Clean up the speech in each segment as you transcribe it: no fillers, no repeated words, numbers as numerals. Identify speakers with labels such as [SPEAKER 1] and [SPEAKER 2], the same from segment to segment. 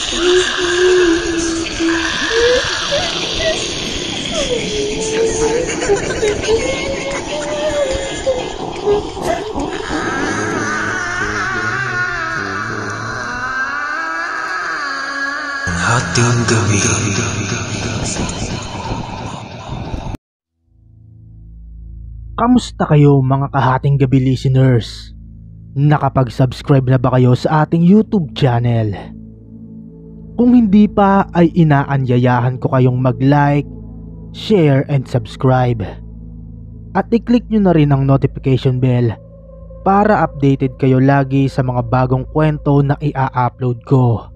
[SPEAKER 1] Hating gabi.
[SPEAKER 2] Kamusta kayo mga kahating gabi listeners? Nakapag-subscribe na ba kayo sa ating YouTube channel? Kung hindi pa ay inaanyayahan ko kayong mag-like, share and subscribe. At i-click nyo na rin ang notification bell para updated kayo lagi sa mga bagong kwento na i-upload ko.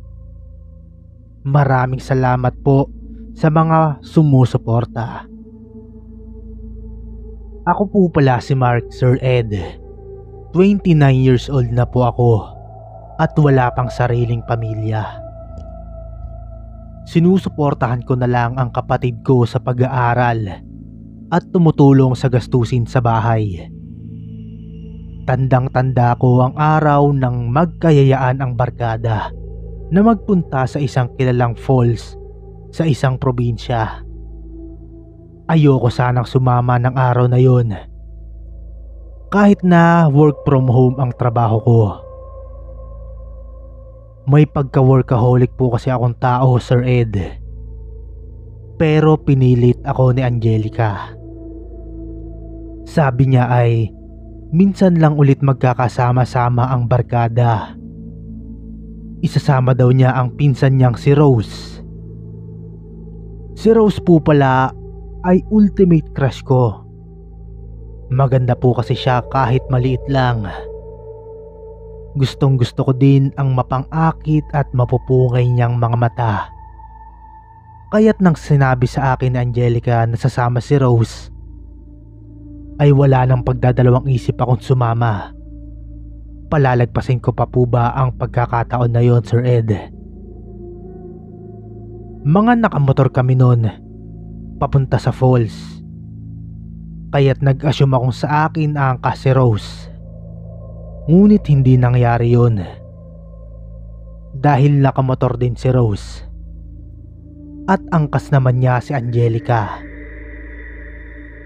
[SPEAKER 2] Maraming salamat po sa mga sumusuporta. Ako po pala si Mark Sir Ed. 29 years old na po ako at wala pang sariling pamilya. Sinusuportahan ko na lang ang kapatid ko sa pag-aaral at tumutulong sa gastusin sa bahay. Tandang-tanda ko ang araw nang magkayayaan ang barkada na magpunta sa isang kilalang falls sa isang probinsya. Ayoko sanang sumama ng araw na yun. Kahit na work from home ang trabaho ko. May pagka-workaholic po kasi akong tao, Sir Ed. Pero pinilit ako ni Angelica. Sabi niya ay minsan lang ulit magkakasama-sama ang barkada. Isasama daw niya ang pinsan niyang si Rose. Si Rose po pala ay ultimate crush ko. Maganda po kasi siya kahit maliit lang. Gustong gusto ko din ang mapang-akit at mapupungay niyang mga mata. Kaya't nang sinabi sa akin ni Angelica na sasama si Rose, ay wala nang pagdadalawang isip akong sumama. Palalagpasin ko pa po ba ang pagkakataon na yon, Sir Ed? Mga nakamotor kami noon papunta sa falls. Kaya't nag-assume akong sa akin angkas si Rose. Ngunit hindi nangyari yun. Dahil nakamotor din si Rose. At angkas naman niya si Angelica.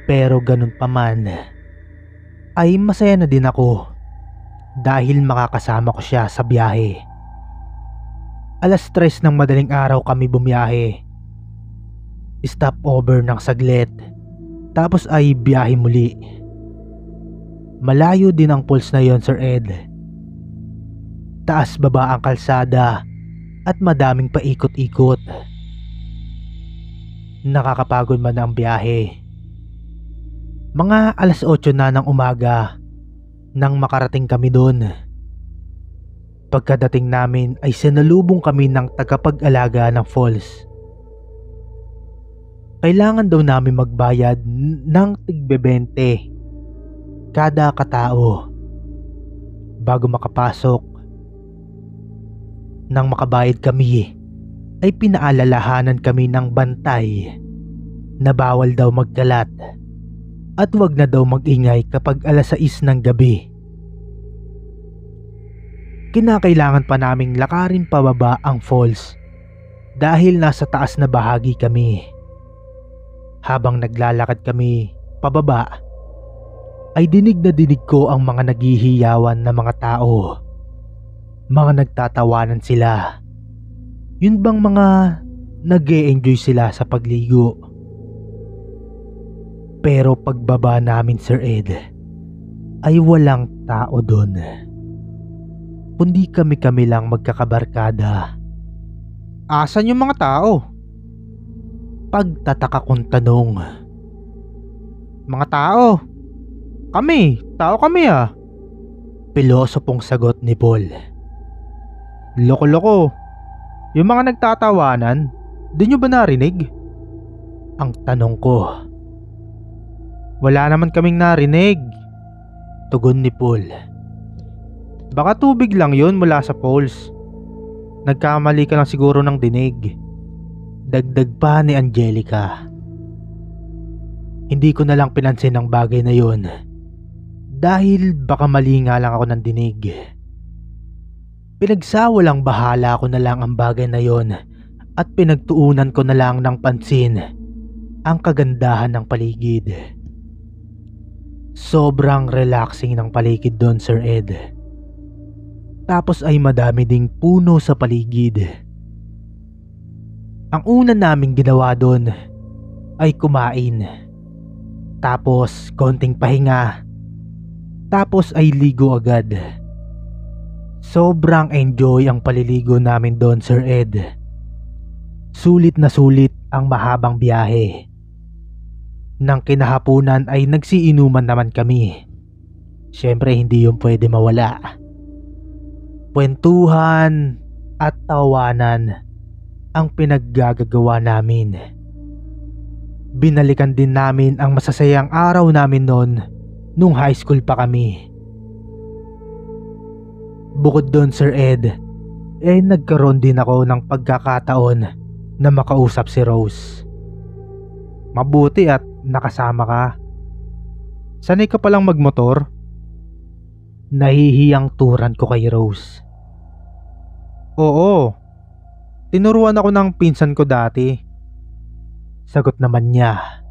[SPEAKER 2] Pero ganun pa man, ay masaya na din ako. Dahil makakasama ko siya sa biyahe. 3:00 ng madaling araw kami bumiyahe. Stop over ng saglit, tapos ay biyahe muli. Malayo din ang falls na yon, Sir Ed. Taas baba ang kalsada at madaming paikot-ikot. Nakakapagod man ang biyahe. Mga 8:00 na ng umaga nang makarating kami doon. Pagkadating namin ay sinalubong kami ng tagapag-alaga ng falls. Kailangan daw namin magbayad ng tig-20 kada katao bago makapasok. Nang makabayad kami, ay pinaalalahanan kami ng bantay na bawal daw magkalat at wag na daw mag-ingay kapag 6:00 ng gabi. Kinakailangan pa naming lakarin pababa ang falls dahil nasa taas na bahagi kami. Habang naglalakad kami pababa, ay dinig na dinig ko ang mga naghihiyawan na mga tao. Mga nagtatawanan sila. Yun bang mga nag-e-enjoy sila sa pagligo? Pero pagbaba namin, Sir Ed, ay walang tao doon. Kundi kami lang magkakabarkada. Asan yung mga tao? Pagtataka kong tanong. Mga tao? Tao kami ah. Pilosopong sagot ni Paul. Loko-loko. Yung mga nagtatawanan, di nyo ba narinig? Ang tanong ko. Wala naman kaming narinig. Tugon ni Paul. Baka tubig lang yun mula sa falls. Nagkamali ka lang siguro ng dinig. Dagdag pa ni Angelica. Hindi ko na lang pinansin ang bagay na yun. Dahil baka mali nga lang ako ng dinig. Pinagsawalang bahala ko na lang ang bagay na yon at pinagtuunan ko na lang ng pansin ang kagandahan ng paligid. Sobrang relaxing ng paligid doon, Sir Ed. Tapos ay madami ding puno sa paligid. Ang una naming ginawa doon ay kumain. Tapos konting pahinga. Tapos ay ligo agad. Sobrang enjoy ang paliligo namin doon, Sir Ed. Sulit na sulit ang mahabang biyahe. Nang kinahapunan ay nagsiinuman naman kami. Siyempre hindi yung pwede mawala. Kwentuhan at tawanan ang pinaggagawa namin. Binalikan din namin ang masasayang araw namin noon nung high school pa kami. Bukod doon, Sir Ed, nagkaroon din ako ng pagkakataon na makausap si Rose. Mabuti at nakasama ka. Sanay ka palang magmotor? Nahihiyang turan ko kay Rose. Oo, tinuruan ako ng pinsan ko dati. Sagot naman niya.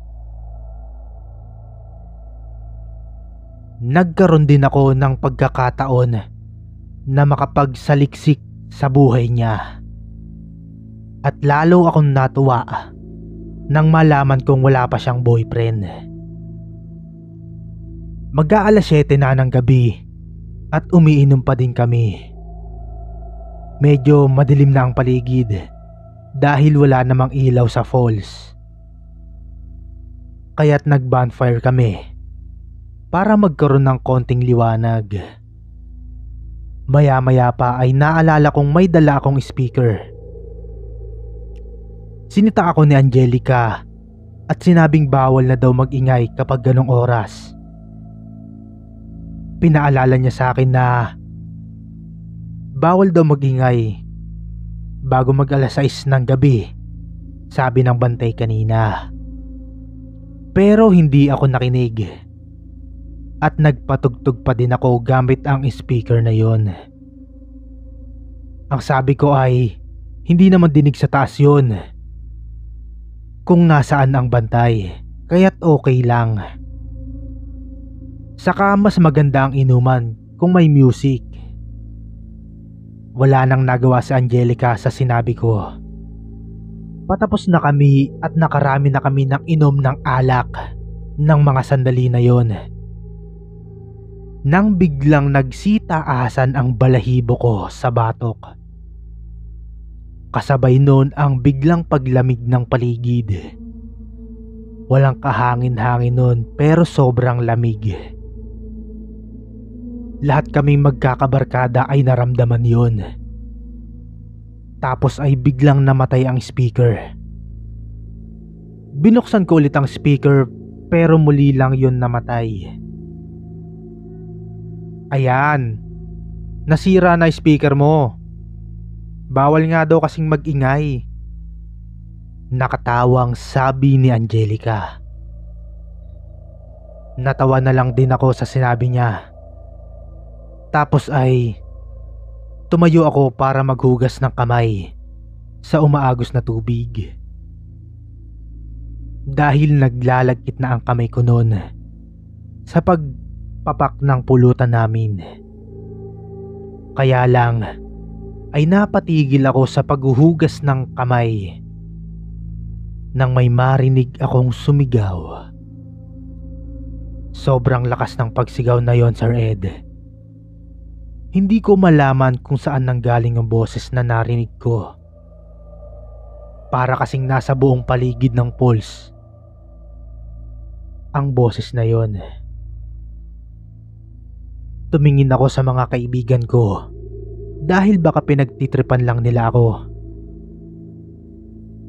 [SPEAKER 2] Nagkaroon din ako ng pagkakataon na makapagsaliksik sa buhay niya. At lalo akong natuwa nang malaman kong wala pa siyang boyfriend. Mag-aalas 7 na ng gabi at umiinom pa din kami. Medyo madilim na ang paligid dahil wala namang ilaw sa falls. Kaya't nag-bonfire kami para magkaroon ng konting liwanag. Maya-maya pa ay naalala kong may dala akong speaker. Sinita ako ni Angelica at sinabing bawal na daw mag-ingay kapag ganong oras. Pinaalala niya sa akin na bawal daw mag-ingay bago mag-alas 6 ng gabi, sabi ng bantay kanina. Pero hindi ako nakinig at nagpatugtog pa din ako gamit ang speaker na yon. Ang sabi ko ay hindi naman dinig sa taas yon kung nasaan ang bantay, kaya't okay lang. Saka mas maganda ang inuman kung may music. Wala nang nagawa si Angelica sa sinabi ko. Patapos na kami at nakarami na kami ng inom ng alak ng mga sandali na yon. Nang biglang nagsitaasan ang balahibo ko sa batok. Kasabay noon ang biglang paglamig ng paligid. Walang kahangin-hangin noon pero sobrang lamig. Lahat kaming magkakabarkada ay naramdaman yon. Tapos ay biglang namatay ang speaker. Binuksan ko ulit ang speaker pero muli lang yon namatay. Ayan, nasira na speaker mo. Bawal nga daw kasing mag-ingay. Nakatawang sabi ni Angelica. Natawa na lang din ako sa sinabi niya. Tapos ay tumayo ako para maghugas ng kamay sa umaagos na tubig. Dahil naglalagkit na ang kamay ko noon sa pagpapak ng pulutan namin. Kaya lang ay napatigil ako sa paghuhugas ng kamay nang may marinig akong sumigaw. Sobrang lakas ng pagsigaw na yon, Sir Ed. Hindi ko malaman kung saan nanggaling ang boses na narinig ko. Para kasing nasa buong paligid ng pulse ang boses na yon. Tumingin ako sa mga kaibigan ko dahil baka pinagtitripan lang nila ako.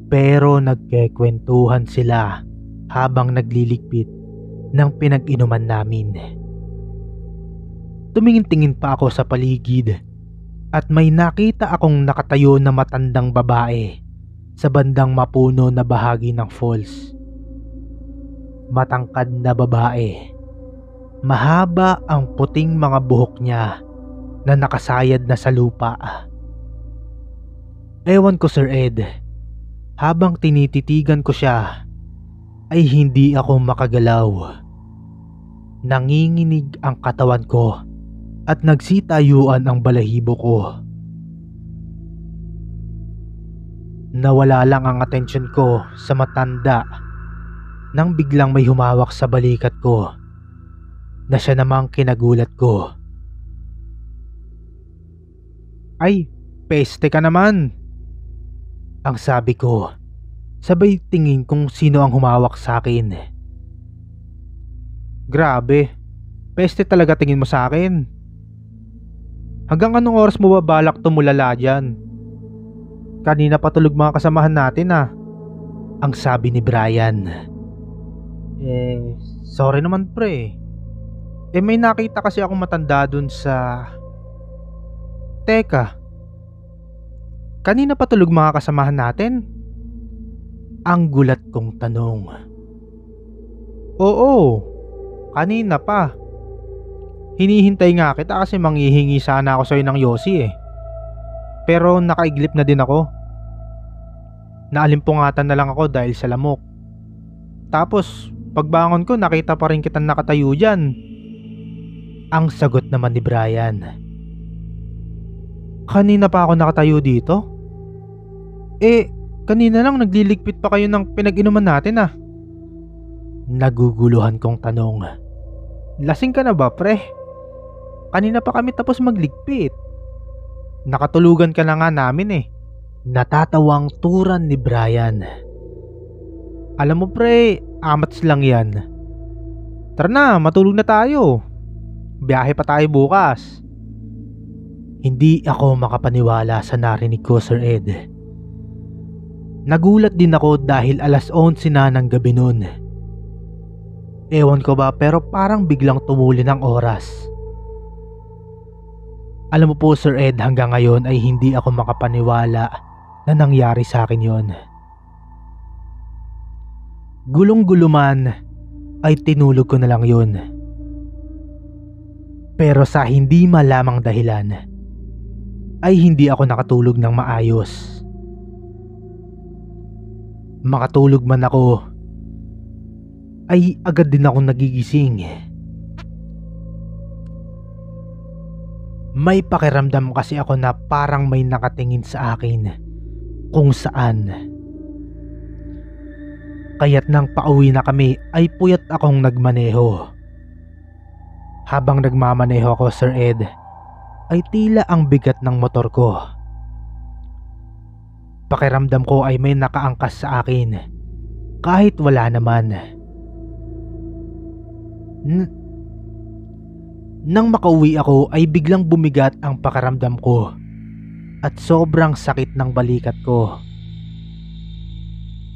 [SPEAKER 2] Pero nagkekwentuhan sila habang nagliligpit ng pinag-inuman namin. Tumingin-tingin pa ako sa paligid at may nakita akong nakatayo na matandang babae sa bandang mapuno na bahagi ng falls. Matangkad na babae. Mahaba ang puting mga buhok niya na nakasayad na sa lupa. Ewan ko Sir Ed, habang tinititigan ko siya ay hindi ako makagalaw. Nanginginig ang katawan ko at nagsitayuan ang balahibo ko. Nawala lang ang atensyon ko sa matanda nang biglang may humawak sa balikat ko na siya namang kinagulat ko. "Ay, peste ka naman!" ang sabi ko, sabay tingin kung sino ang humawak sa akin. "Grabe, peste talaga tingin mo sa akin. Hanggang anong oras mo ba balak tumulala dyan? Kanina pa tulog mga kasamahan natin ang sabi ni Brian. Sorry naman pre. May nakita kasi akong matanda dun sa... Teka, kanina pa tulog mga kasamahan natin? Ang gulat kong tanong. Oo, kanina pa. Hinihintay nga kita kasi manghihingi sana ako sa'yo ng yosi Pero nakaiglip na din ako. Naalimpungatan na lang ako dahil sa lamok. Tapos pagbangon ko nakita pa rin kitang nakatayo dyan. Ang sagot naman ni Brian. Kanina pa ako nakatayo dito? Kanina lang nagliligpit pa kayo ng pinag-inuman natin Naguguluhan kong tanong. Lasing ka na ba pre? Kanina pa kami tapos magligpit. Nakatulugan ka na nga namin Natatawang turan ni Brian. Alam mo pre, amats lang yan. Tara na, matulog na tayo. Biyahe pa tayo bukas. Hindi ako makapaniwala sa narinig ko Sir Ed. Nagulat din ako dahil alas 11 na ng gabi noon. Ewan ko ba pero parang biglang tumuli ng oras. Alam mo po Sir Ed, hanggang ngayon ay hindi ako makapaniwala na nangyari sa akin yon. Gulong-gulo man ay tinulog ko na lang yun. Pero sa hindi malamang dahilan ay hindi ako nakatulog ng maayos. Makatulog man ako ay agad din ako nagigising. May pakiramdam kasi ako na parang may nakatingin sa akin kung saan. Kaya't nang pauwi na kami ay puyat akong nagmaneho. Habang nagmamaneho ako Sir Ed ay tila ang bigat ng motor ko. Pakiramdam ko ay may nakaangkas sa akin kahit wala naman. Nang makauwi ako ay biglang bumigat ang pakiramdam ko at sobrang sakit ng balikat ko.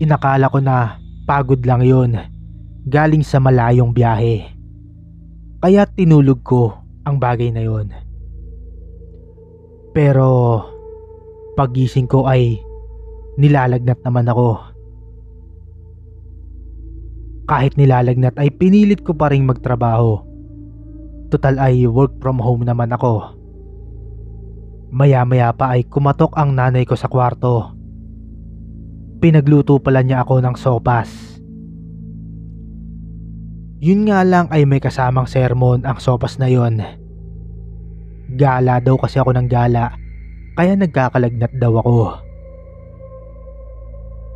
[SPEAKER 2] Inakala ko na pagod lang yon galing sa malayong biyahe. Kaya tinulog ko ang bagay na yon. Pero pagising ko ay nilalagnat naman ako. Kahit nilalagnat ay pinilit ko pa ring magtrabaho. Total ay work from home naman ako. Maya-maya pa ay kumatok ang nanay ko sa kwarto. Pinagluto pala niya ako ng sopas. Yun nga lang ay may kasamang sermon ang sopas na yon. Gala daw kasi ako ng gala, kaya nagkakalagnat daw ako.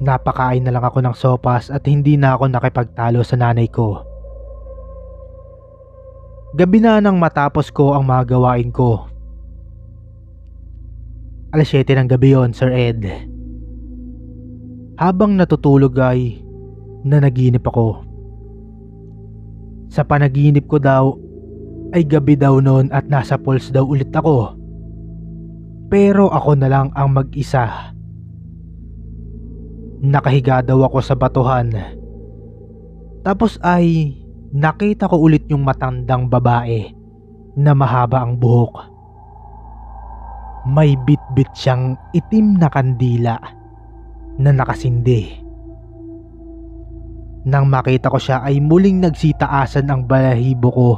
[SPEAKER 2] Napakain na lang ako ng sopas at hindi na ako nakipagtalo sa nanay ko. Gabi na nang matapos ko ang mga gawain ko. Alas 7 ng gabi yon Sir Ed. Habang natutulog ay nanaginip ako. Sa panaginip ko daw ay gabi daw noon at nasa falls daw ulit ako. Pero ako na lang ang mag-isa. Nakahiga daw ako sa batuhan. Tapos ay nakita ko ulit yung matandang babae na mahaba ang buhok. May bit-bit siyang itim na kandila na nakasindi. Nang makita ko siya ay muling nagsitaasan ang balahibo ko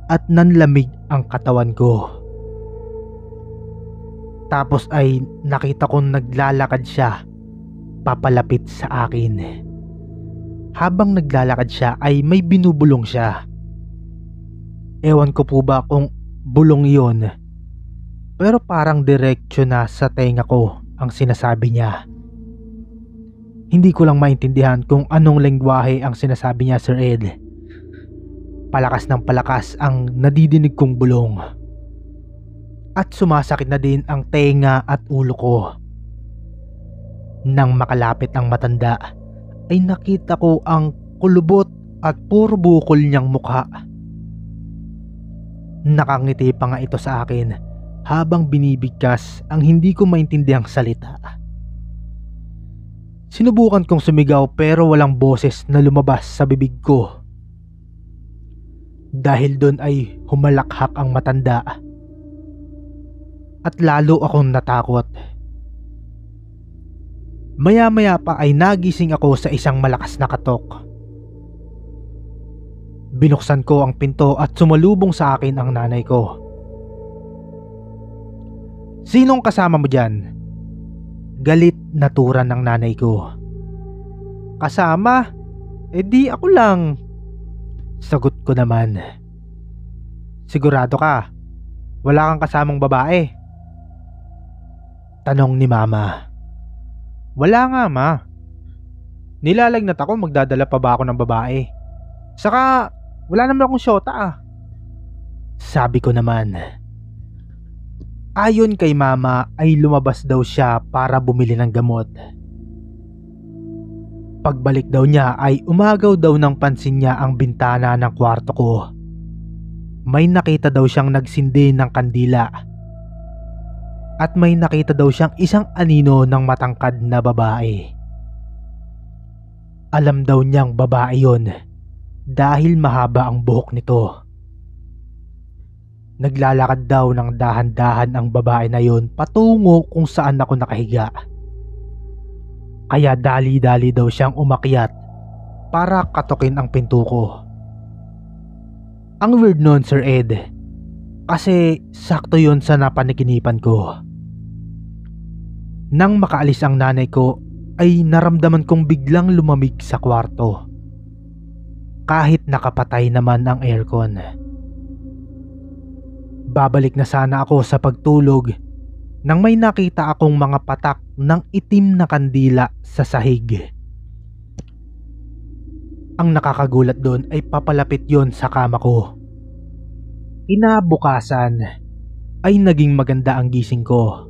[SPEAKER 2] at nanlamig ang katawan ko. Tapos ay nakita kong naglalakad siya papalapit sa akin. Habang naglalakad siya ay may binubulong siya. Ewan ko po ba kung bulong iyon, pero parang diretsyo na sa tenga ko ang sinasabi niya. Hindi ko lang maintindihan kung anong lengguwahe ang sinasabi niya, Sir Ed. Palakas ng palakas ang nadidinig kong bulong. At sumasakit na din ang tenga at ulo ko. Nang makalapit ang matanda, ay nakita ko ang kulubot at puro bukol niyang mukha. Nakangiti pa nga ito sa akin habang binibigkas ang hindi ko maintindihang salita. Sinubukan kong sumigaw pero walang boses na lumabas sa bibig ko. Dahil doon ay humalakhak ang matanda. At lalo akong natakot. Maya-maya pa ay nagising ako sa isang malakas na katok. Binuksan ko ang pinto at sumalubong sa akin ang nanay ko. "Sinong kasama mo dyan?" Galit na tura ng nanay ko. "Kasama? Eh di ako lang." Sagot ko naman. "Sigurado ka? Wala kang kasamang babae?" Tanong ni mama. "Wala nga, ma. Nilalagnat ako, magdadala pa ba ako ng babae? Saka wala naman akong syota ah." Sabi ko naman. Ayon kay mama ay lumabas daw siya para bumili ng gamot. Pagbalik daw niya ay umagaw daw ng pansin niya ang bintana ng kwarto ko. May nakita daw siyang nagsindi ng kandila. At may nakita daw siyang isang anino ng matangkad na babae. Alam daw niyang babae yon dahil mahaba ang buhok nito. Naglalakad daw ng dahan-dahan ang babae na yon patungo kung saan ako nakahiga. Kaya dali-dali daw siyang umakyat para katukin ang pinto ko. Ang weird nun, Sir Ed. Kasi sakto yon sa napanaginipan ko. Nang makaalis ang nanay ko ay naramdaman kong biglang lumamig sa kwarto. Kahit nakapatay naman ang aircon. Babalik na sana ako sa pagtulog nang may nakita akong mga patak ng itim na kandila sa sahig. Ang nakakagulat doon ay papalapit yon sa kama ko. Kinabukasan ay naging maganda ang gising ko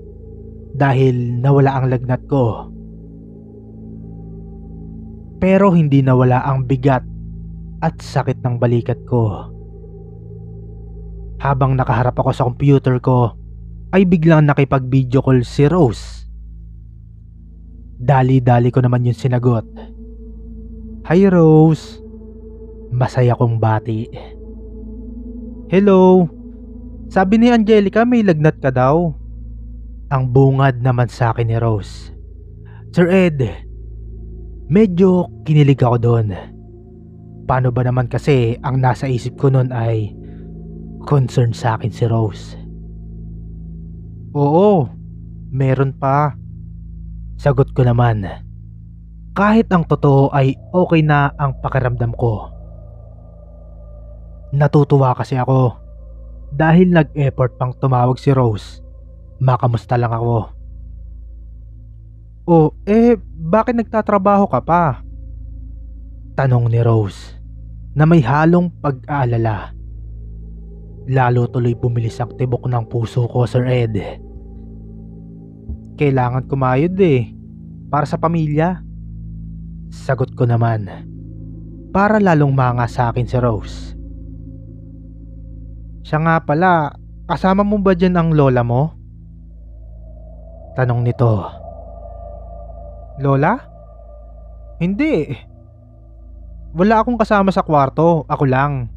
[SPEAKER 2] dahil nawala ang lagnat ko. Pero hindi nawala ang bigat at sakit ng balikat ko. Habang nakaharap ako sa computer ko ay biglang nakipag-video call si Rose. Dali-dali ko naman yung sinagot. "Hi Rose." Masaya kong bati. "Hello. Sabi ni Angelica may lagnat ka daw." Ang bungad naman sa akin ni Rose. "Sir Ed, medyo kinilig ako doon. Paano ba naman kasi ang nasa isip ko noon ay concern sa akin si Rose." "Oo, meron pa." Sagot ko naman. Kahit ang totoo ay okay na ang pakiramdam ko. Natutuwa kasi ako dahil nag-effort pang tumawag si Rose. Makamusta lang ako. "Oh, bakit nagtatrabaho ka pa?" Tanong ni Rose na may halong pag-aalala. Lalo tuloy bumilis ang tibok ng puso ko, Sir Ed. "Kailangan kumayod para sa pamilya." Sagot ko naman. Para lalong manga sa akin si Rose. "Siya nga pala, kasama mo ba dyan ang lola mo?" Tanong nito. "Lola? Hindi. Wala akong kasama sa kwarto, ako lang."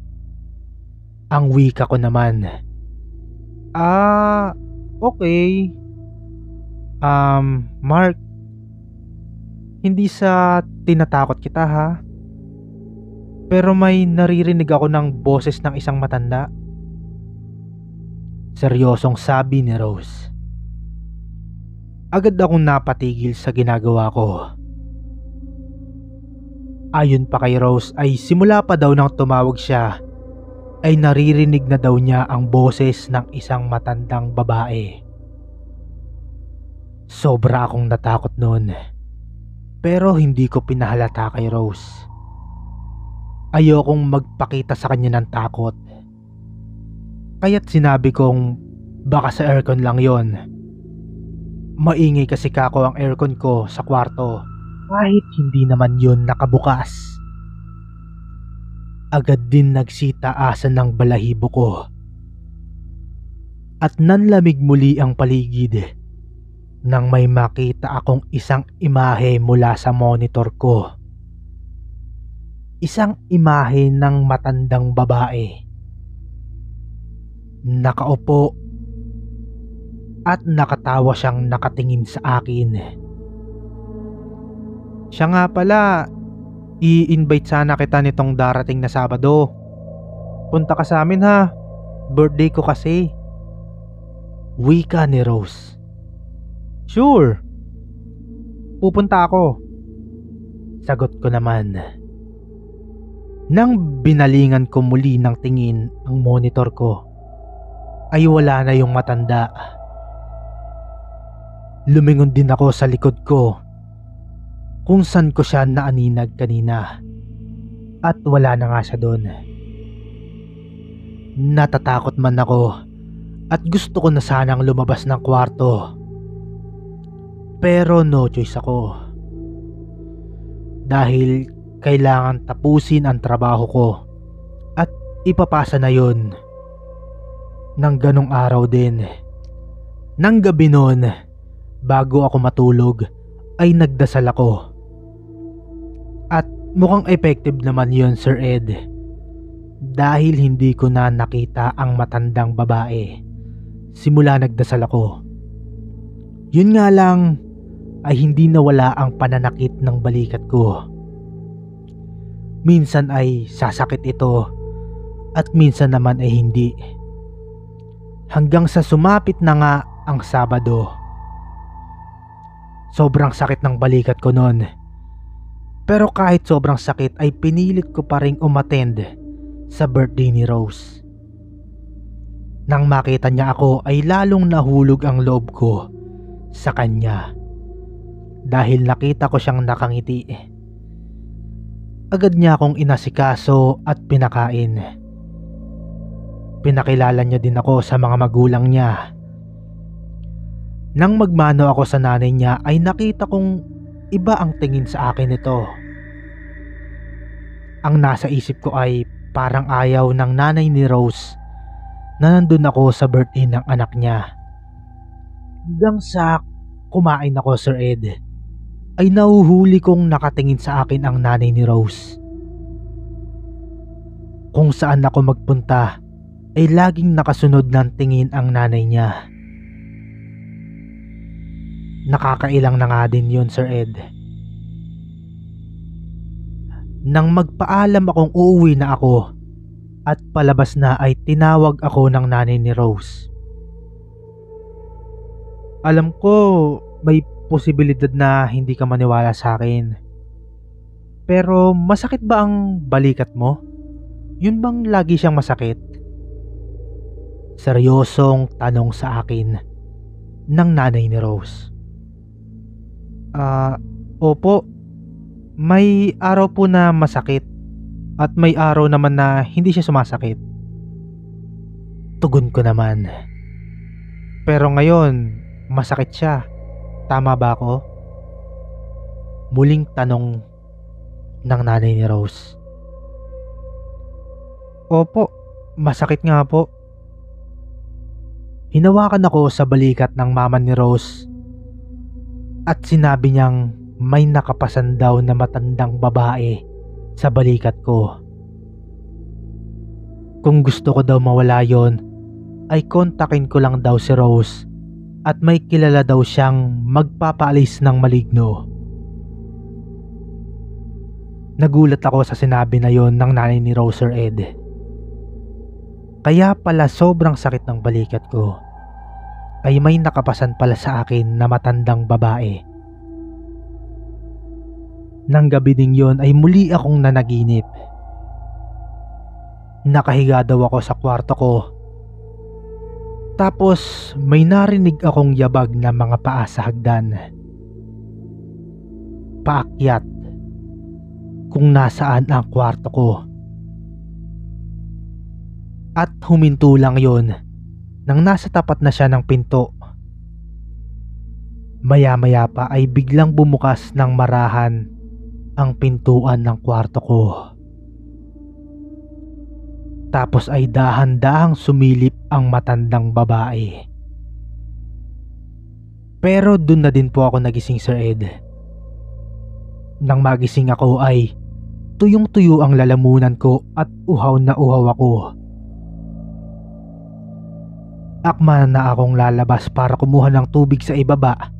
[SPEAKER 2] Ang wika ko naman. "Ah, okay. Mark, hindi sa tinatakot kita ha. Pero may naririnig ako ng boses ng isang matanda." Seryosong sabi ni Rose. Agad akong napatigil sa ginagawa ko. Ayon pa kay Rose ay simula pa daw nang tumawag siya ay naririnig na daw niya ang boses ng isang matandang babae. Sobra akong natakot noon, pero hindi ko pinahalata kay Rose. Ayokong magpakita sa kanya ng takot. Kaya't sinabi kong baka sa aircon lang yon. Maingay kasi kako ang aircon ko sa kwarto kahit hindi naman yon nakabukas. Agad din nagsitaasan ng balahibo ko at nanlamig muli ang paligid nang may makita akong isang imahe mula sa monitor ko. Isang imahe ng matandang babae. Nakaupo at nakatawa siyang nakatingin sa akin. Siya nga pala, i-invite sana kita nitong darating na Sabado. Punta ka sa amin ha, birthday ko kasi. Wika ni Rose. Sure, pupunta ako. Sagot ko naman. Nang binalingan ko muli ng tingin ang monitor ko, ay wala na yung matanda. Lumingon din ako sa likod ko kung saan ko siya naaninag kanina at wala na nga siya doon. Natatakot man ako at gusto ko na sanang lumabas ng kwarto, pero no choice ako dahil kailangan tapusin ang trabaho ko at ipapasa na yon ng ganong araw din. Nang gabi noon, bago ako matulog ay nagdasal ako. At mukhang effective naman yon, Sir Ed, dahil hindi ko na nakita ang matandang babae simula nagdasal ako. Yun nga lang ay hindi nawala ang pananakit ng balikat ko. Minsan ay sasakit ito at minsan naman ay hindi. Hanggang sa sumapit na nga ang Sabado. Sobrang sakit ng balikat ko noon. Pero kahit sobrang sakit ay pinilit ko pa ring umattend sa birthday ni Rose. Nang makita niya ako ay lalong nahulog ang loob ko sa kanya dahil nakita ko siyang nakangiti. Agad niya akong inasikaso at pinakain. Pinakilala niya din ako sa mga magulang niya. Nang magmano ako sa nanay niya ay nakita kong iba ang tingin sa akin nito. Ang nasa isip ko ay parang ayaw ng nanay ni Rose na nandun ako sa birthday ng anak niya. Hanggang sa kumain ako, Sir Ed, ay nahuhuli kong nakatingin sa akin ang nanay ni Rose. Kung saan ako magpunta ay laging nakasunod ng tingin ang nanay niya. Nakakailang na nga din yun, Sir Ed. Nang magpaalam akong uuwi na ako at palabas na ay tinawag ako ng nanay ni Rose. Alam ko may posibilidad na hindi ka maniwala sa akin. Pero masakit ba ang balikat mo? Yun bang lagi siyang masakit? Seryosong tanong sa akin ng nanay ni Rose. Opo. May araw po na masakit at may araw naman na hindi siya sumasakit. Tugon ko naman. Pero ngayon, masakit siya. Tama ba ako? Muling tanong ng nanay ni Rose. Opo, masakit nga po. Hinawakan ako sa balikat ng mama ni Rose at sinabi niyang may nakapasan daw na matandang babae sa balikat ko. Kung gusto ko daw mawala yon, ay kontakin ko lang daw si Rose at may kilala daw siyang magpapaalis ng maligno. Nagulat ako sa sinabi na yon ng nanay ni Rose, Sir Ed. Kaya pala sobrang sakit ng balikat ko. ay may nakapasan pala sa akin na matandang babae. Nang gabi ding yon ay muli akong nanaginip. Nakahiga daw ako sa kwarto ko. Tapos may narinig akong yabag na mga paa sa hagdan. Paakyat kung nasaan ang kwarto ko. At huminto lang yon nang nasa tapat na siya ng pinto. Maya-maya pa ay biglang bumukas ng marahan ang pintuan ng kwarto ko. Tapos ay dahan-dahang sumilip ang matandang babae. Pero dun na din po ako nagising, Sir Ed. Nang magising ako ay tuyong-tuyo ang lalamunan ko at uhaw na uhaw ako. Akma na akong lalabas para kumuha ng tubig sa ibaba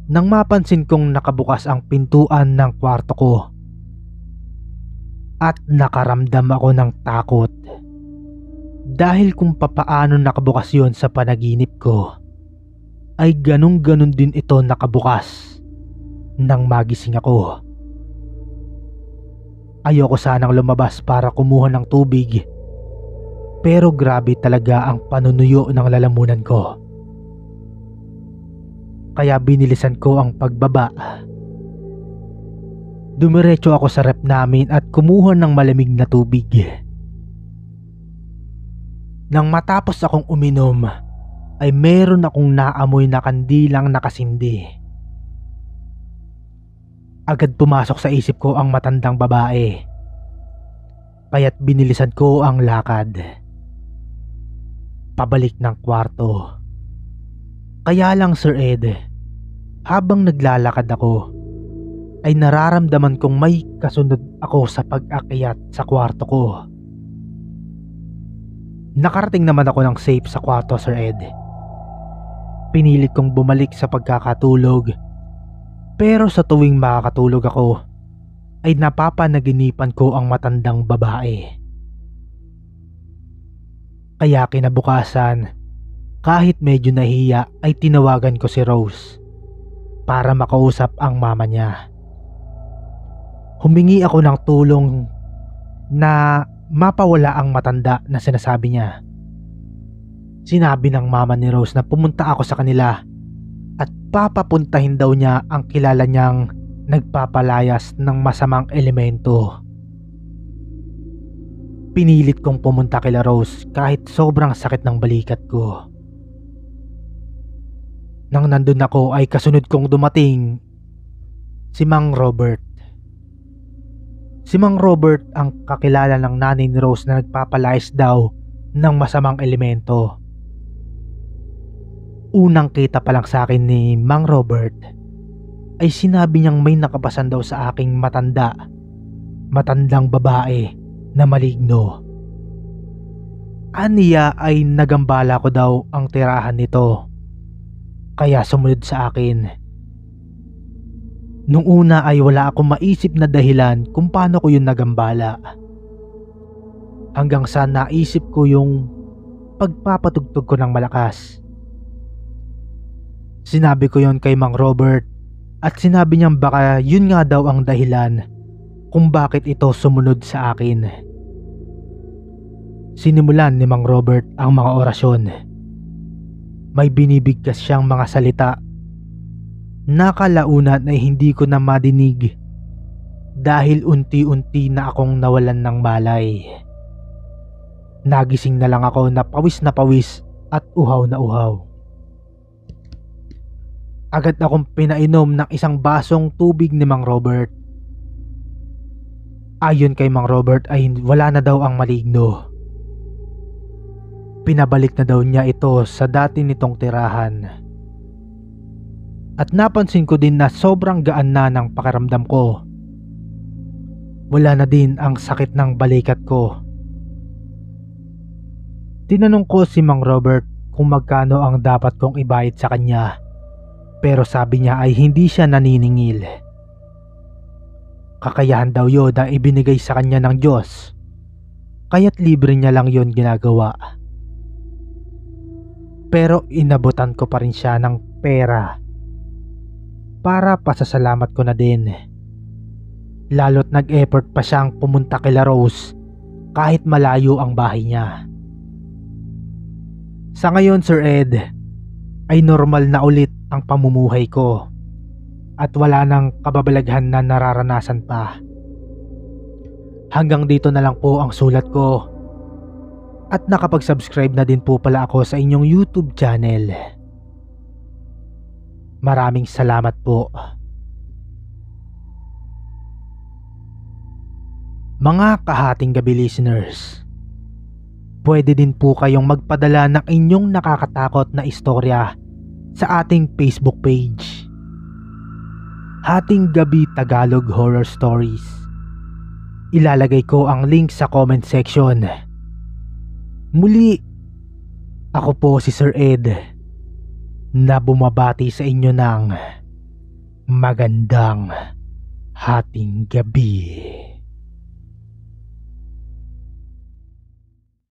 [SPEAKER 2] nang mapansin kong nakabukas ang pintuan ng kwarto ko. At nakaramdam ako ng takot. Dahil kung papaano nakabukas yon sa panaginip ko, ay ganun-ganun din ito nakabukas nang magising ako. Ayoko sanang lumabas para kumuha ng tubig, pero grabe talaga ang panunuyo ng lalamunan ko. Kaya binilisan ko ang pagbaba. Dumiretso ako sa rep namin at kumuha ng malamig na tubig. Nang matapos akong uminom, ay meron akong naamoy na kandilang nakasindi. Agad pumasok sa isip ko ang matandang babae. Kaya't binilisan ko ang lakad pabalik ng kwarto. Kaya lang, Sir Ed, habang naglalakad ako, ay nararamdaman kong may kasunod ako sa pag-akyat sa kwarto ko. Nakarating naman ako ng safe sa kwarto, Sir Ed. Pinilit kong bumalik sa pagkakatulog, pero sa tuwing makakatulog ako, ay napapanaginipan ko ang matandang babae. Kaya kinabukasan, kahit medyo nahiya ay tinawagan ko si Rose para makausap ang mama niya. Humingi ako ng tulong na mapawala ang matanda na sinasabi niya. Sinabi ng mama ni Rose na pumunta ako sa kanila at papapuntahin daw niya ang kilala niyang nagpapalayas ng masamang elemento. Pinilit kong pumunta kila Rose kahit sobrang sakit ng balikat ko. Nang nandun ako ay kasunod kong dumating si Mang Robert. Si Mang Robert ang kakilala ng nanay ni Rose na nagpapalayas daw ng masamang elemento. Unang kita pa lang sa akin ni Mang Robert ay sinabi niyang may nakapasan daw sa aking matandang babae na maligno. Aniya ay nagambala ko daw ang tirahan nito, kaya sumunod sa akin. Nung una ay wala akong maisip na dahilan kung paano ko yun nagambala. Hanggang sa naisip ko yung pagpapatugtog ko ng malakas. Sinabi ko yon kay Mang Robert at sinabi niyang baka yun nga daw ang dahilan kung bakit ito sumunod sa akin. Sinimulan ni Mang Robert ang mga orasyon. May binibigkas siyang mga salita. Nakalaunan ay hindi ko na madinig dahil unti-unti na akong nawalan ng malay. Nagising na lang ako na pawis at uhaw na uhaw. Agad akong pinainom ng isang basong tubig ni Mang Robert. Ayon kay Mang Robert ay wala na daw ang maligno. Pinabalik na daw niya ito sa dati nitong tirahan. At napansin ko din na sobrang gaan na ng pakiramdam ko. Wala na din ang sakit ng balikat ko. Tinanong ko si Mang Robert kung magkano ang dapat kong ibayad sa kanya, pero sabi niya ay hindi siya naniningil. Kakayahan daw yun na ibinigay sa kanya ng Diyos, kaya't libre niya lang yon ginagawa. Pero inabutan ko pa rin siya ng pera para pasasalamat ko na din. Lalo't nag-effort pa siyang pumunta kila Rose kahit malayo ang bahay niya. Sa ngayon, Sir Ed, ay normal na ulit ang pamumuhay ko at wala nang kababalaghan na nararanasan pa. Hanggang dito na lang po ang sulat ko. At nakapag-subscribe na din po pala ako sa inyong YouTube channel. Maraming salamat po. Mga kahating gabi listeners, pwede din po kayong magpadala ng inyong nakakatakot na istorya sa ating Facebook page, Hating Gabi Tagalog Horror Stories. Ilalagay ko ang link sa comment section. Muli, ako po si Sir Ed na bumabati sa inyo ng magandang hating gabi.